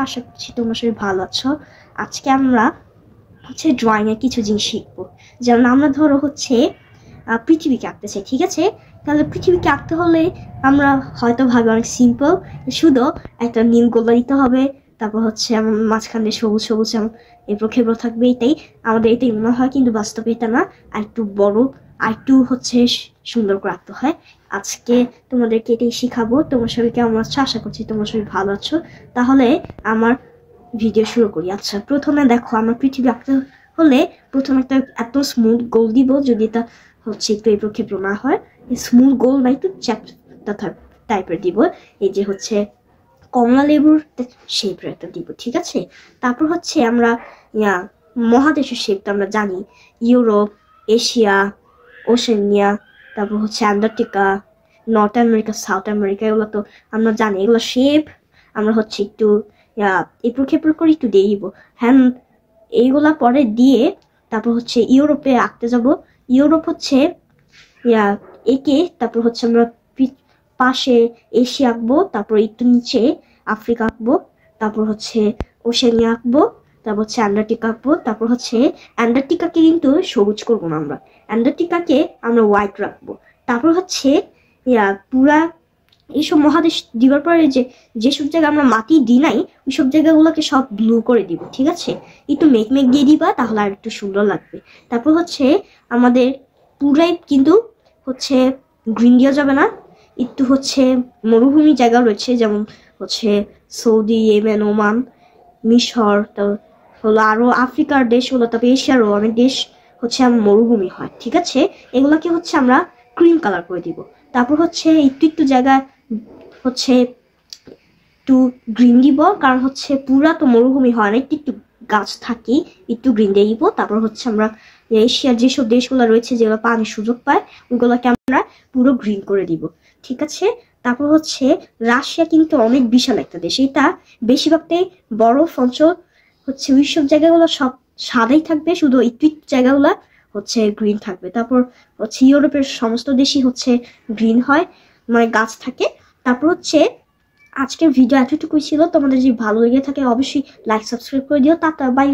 আশা করছি তোমরা সবাই ভালো আছো। আজকে আমরা হচ্ছে ড্রয়িং এর কিছু জিনিস শিখবো। যেমন আমরা ধরো হচ্ছে পৃথিবীকে আঁকতে চাই, ঠিক আছে? তাহলে পৃথিবীকে আঁকতে হলে আমরা হয়তো ভাবি অনেক সিম্পল, শুধু একটা নীল গোলা দিতে হবে, তারপর হচ্ছে মাঝখানে সবুজ সবুজ এবড়ো খেবড়ো থাকবে, এটাই আমাদের এটাই মনে হয়, কিন্তু বাস্তবে এটা না, আর একটু বড় আর একটু হচ্ছে সুন্দর করে আঁকতে হয়। আজকে তোমাদেরকে এটাই শিখাবো। তোমার সবাই কেমন আছো? আশা করছি তোমরা সবাই ভালো আছো। তাহলে আমার ভিডিও শুরু করি। আচ্ছা, প্রথমে দেখো, আমরা পৃথিবী আঁকতে হলে প্রথমে একটা এত স্মুথ গোল দিব, যদি এটা হচ্ছে একটু এবড়ো খেবড়ো না হয়। স্মুথ গোল না, একটু চ্যাপ্টা টাইপের দিব। এই যে হচ্ছে কমলা লেবুর শেপের একটা দিব, ঠিক আছে? তারপর হচ্ছে আমরা মহাদেশের শেপটা আমরা জানি, ইউরোপ, এশিয়া, ওশেনিয়া, তারপর হচ্ছে Antarctica, north America, south America, এগুলো তো আমরা জানি। এগুলো শেপ আমরা হচ্ছে একটু এবড়ো খেবড়ো করে একটু দিয়ে দিব। হ্যাঁ, এইগুলা পরে দিয়ে তারপর হচ্ছে ইউরোপে আঁকতে যাব। ইউরোপ হচ্ছে একে, তারপর হচ্ছে আমরা পাশে এশিয়া আঁকবো, তারপর একটু নিচে আফ্রিকা আঁকবো, তারপর হচ্ছে ওশেনিয়া আঁকবো, তারপর হচ্ছে অ্যান্টার্কটিকা আঁকবো। তারপর হচ্ছে অ্যান্টার্কটিকাকে কিন্তু সবুজ করবো না, আমরা অ্যান্টার্কটিকাকে আমরা হোয়াইট রাখবো। তারপর হচ্ছে পুরা এইসব মহাদেশ দিবার পরে যেসব জায়গায় আমরা মাটি দিই নাই, ওইসব জায়গাগুলোকে সব ব্লু করে দিব, ঠিক আছে? একটু মেঘ দিয়ে দিবা, তাহলে আর একটু সুন্দর লাগবে। তারপর হচ্ছে আমাদের পুরাই কিন্তু হচ্ছে গ্রিন দেওয়া যাবে না, একটু হচ্ছে মরুভূমি জায়গা রয়েছে, যেমন হচ্ছে সৌদি, ইয়েমেন, ওমান, মিশর, হলো আরো আফ্রিকার দেশগুলো, তারপর এশিয়ারও অনেক দেশ হচ্ছে মরুভূমি হয়, ঠিক আছে? এগুলাকে হচ্ছে আমরা ক্রিম কালার করে দিব। তারপর হচ্ছে একটু জায়গা হচ্ছে একটু গ্রিন দিব, কারণ হচ্ছে পুরা তো মরুভূমি হয় না, একটু গাছ থাকে, একটু গ্রিন দিয়ে দিব। তারপর হচ্ছে আমরা এশিয়ার যেসব দেশগুলো রয়েছে, যেগুলো পানির সুযোগ পায়, ওইগুলোকে আমরা পুরো গ্রিন করে দিব, ঠিক আছে? তারপর হচ্ছে রাশিয়া কিন্তু অনেক বিশাল একটা দেশ, এটা বেশিরভাগটাই বরফ অঞ্চল হচ্ছে, ওইসব জায়গাগুলো সব সাদাই থাকবে, শুধু একটু জায়গাগুলো হচ্ছে গ্রিন থাকবে। তারপর হচ্ছে ইউরোপের সমস্ত দেশই হচ্ছে গ্রিন হয়, মানে গাছ থাকে। তারপর হচ্ছে আজকের ভিডিও এতটুকুই ছিল। তোমাদের যদি ভালো লেগে থাকে অবশ্যই লাইক সাবস্ক্রাইব করে দিও। Tata, by.